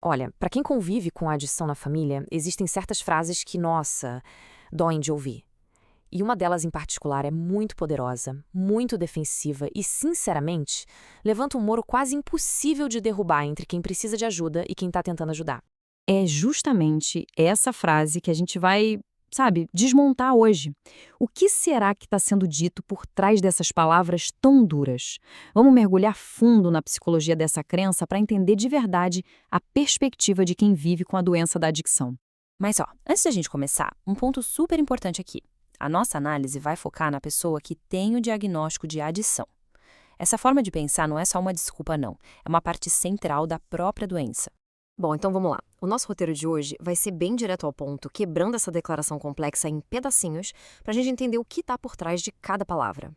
Olha, para quem convive com a adição na família, existem certas frases que, nossa, doem de ouvir. E uma delas em particular é muito poderosa, muito defensiva e, sinceramente, levanta um muro quase impossível de derrubar entre quem precisa de ajuda e quem está tentando ajudar. É justamente essa frase que a gente vai, sabe, desmontar hoje. O que será que está sendo dito por trás dessas palavras tão duras? Vamos mergulhar fundo na psicologia dessa crença para entender de verdade a perspectiva de quem vive com a doença da adicção. Mas, ó, antes da gente começar, um ponto super importante aqui. A nossa análise vai focar na pessoa que tem o diagnóstico de adição. Essa forma de pensar não é só uma desculpa, não. É uma parte central da própria doença. Bom, então vamos lá. O nosso roteiro de hoje vai ser bem direto ao ponto, quebrando essa declaração complexa em pedacinhos, para a gente entender o que está por trás de cada palavra.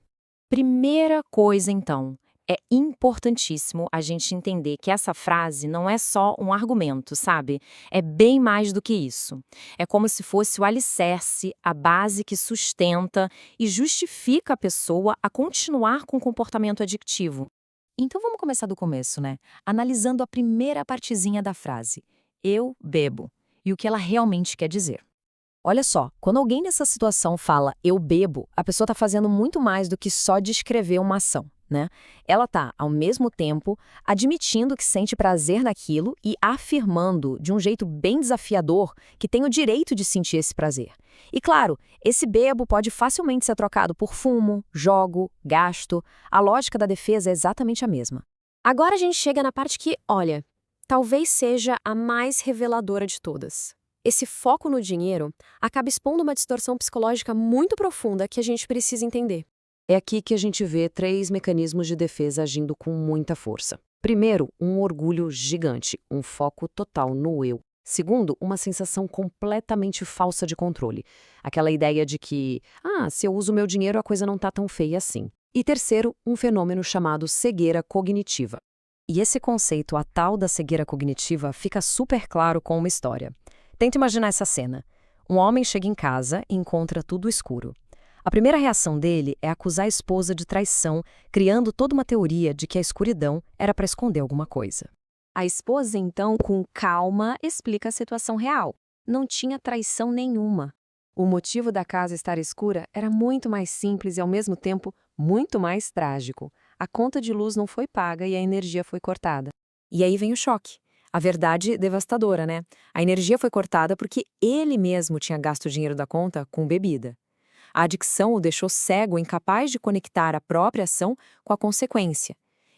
Primeira coisa, então, é importantíssimo a gente entender que essa frase não é só um argumento, sabe? É bem mais do que isso. É como se fosse o alicerce, a base que sustenta e justifica a pessoa a continuar com o comportamento adictivo. Então vamos começar do começo, né? Analisando a primeira partezinha da frase. Eu bebo. E o que ela realmente quer dizer. Olha só, quando alguém nessa situação fala eu bebo, a pessoa está fazendo muito mais do que só descrever uma ação, né? Ela está, ao mesmo tempo, admitindo que sente prazer naquilo e afirmando, de um jeito bem desafiador, que tem o direito de sentir esse prazer. E claro, esse bebo pode facilmente ser trocado por fumo, jogo, gasto. A lógica da defesa é exatamente a mesma. Agora a gente chega na parte que, olha, talvez seja a mais reveladora de todas. Esse foco no dinheiro acaba expondo uma distorção psicológica muito profunda que a gente precisa entender. É aqui que a gente vê três mecanismos de defesa agindo com muita força. Primeiro, um orgulho gigante, um foco total no eu. Segundo, uma sensação completamente falsa de controle. Aquela ideia de que, se eu uso meu dinheiro, a coisa não tá tão feia assim. E terceiro, um fenômeno chamado cegueira cognitiva. E esse conceito, a tal da cegueira cognitiva, fica super claro com uma história. Tenta imaginar essa cena. Um homem chega em casa e encontra tudo escuro. A primeira reação dele é acusar a esposa de traição, criando toda uma teoria de que a escuridão era para esconder alguma coisa. A esposa, então, com calma, explica a situação real. Não tinha traição nenhuma. O motivo da casa estar escura era muito mais simples e, ao mesmo tempo, muito mais trágico. A conta de luz não foi paga e a energia foi cortada. E aí vem o choque. A verdade devastadora, né? A energia foi cortada porque ele mesmo tinha gasto o dinheiro da conta com bebida. A adicção o deixou cego, incapaz de conectar a própria ação com a consequência.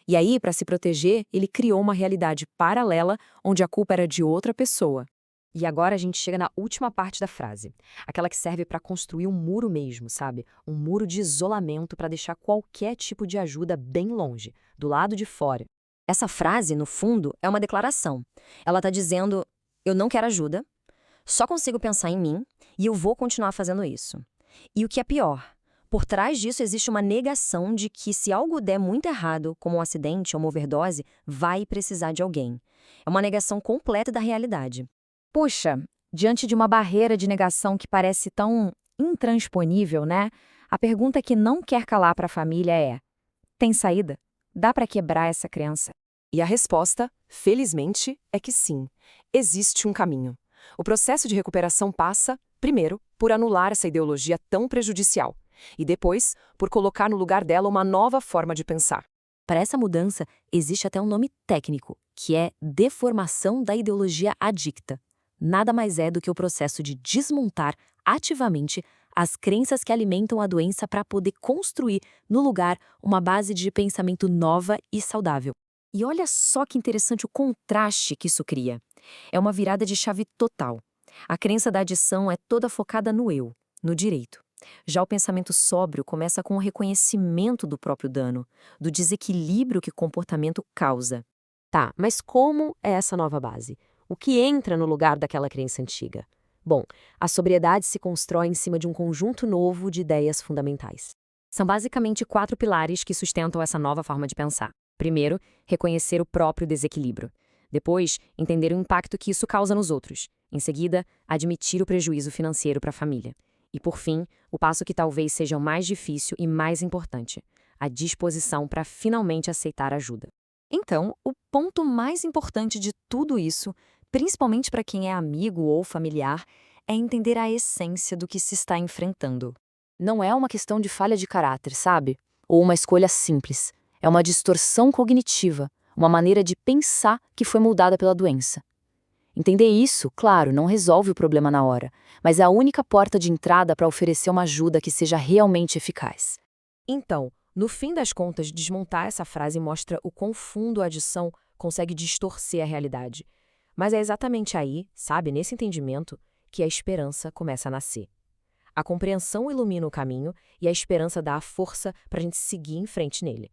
E aí, para se proteger, ele criou uma realidade paralela onde a culpa era de outra pessoa. E agora a gente chega na última parte da frase, aquela que serve para construir um muro mesmo, sabe? Um muro de isolamento para deixar qualquer tipo de ajuda bem longe, do lado de fora. Essa frase, no fundo, é uma declaração. Ela está dizendo, eu não quero ajuda, só consigo pensar em mim e eu vou continuar fazendo isso. E o que é pior, por trás disso existe uma negação de que se algo der muito errado, como um acidente ou uma overdose, vai precisar de alguém. É uma negação completa da realidade. Puxa, diante de uma barreira de negação que parece tão intransponível, né? A pergunta que não quer calar para a família é: tem saída? Dá para quebrar essa crença? E a resposta, felizmente, é que sim. Existe um caminho. O processo de recuperação passa, primeiro, por anular essa ideologia tão prejudicial e depois, por colocar no lugar dela uma nova forma de pensar. Para essa mudança, existe até um nome técnico, que é deformação da ideologia adicta. Nada mais é do que o processo de desmontar ativamente as crenças que alimentam a doença para poder construir, no lugar, uma base de pensamento nova e saudável. E olha só que interessante o contraste que isso cria. É uma virada de chave total. A crença da adição é toda focada no eu, no direito. Já o pensamento sóbrio começa com o reconhecimento do próprio dano, do desequilíbrio que o comportamento causa. Tá, mas como é essa nova base? O que entra no lugar daquela crença antiga? Bom, a sobriedade se constrói em cima de um conjunto novo de ideias fundamentais. São basicamente 4 pilares que sustentam essa nova forma de pensar. Primeiro, reconhecer o próprio desequilíbrio. Depois, entender o impacto que isso causa nos outros. Em seguida, admitir o prejuízo financeiro para a família. E, por fim, o passo que talvez seja o mais difícil e mais importante, a disposição para finalmente aceitar ajuda. Então, o ponto mais importante de tudo isso principalmente para quem é amigo ou familiar, é entender a essência do que se está enfrentando. Não é uma questão de falha de caráter, sabe? Ou uma escolha simples. É uma distorção cognitiva, uma maneira de pensar que foi moldada pela doença. Entender isso, claro, não resolve o problema na hora, mas é a única porta de entrada para oferecer uma ajuda que seja realmente eficaz. Então, no fim das contas, desmontar essa frase mostra o quão fundo a adição consegue distorcer a realidade. Mas é exatamente aí, sabe, nesse entendimento, que a esperança começa a nascer. A compreensão ilumina o caminho e a esperança dá a força para a gente seguir em frente nele.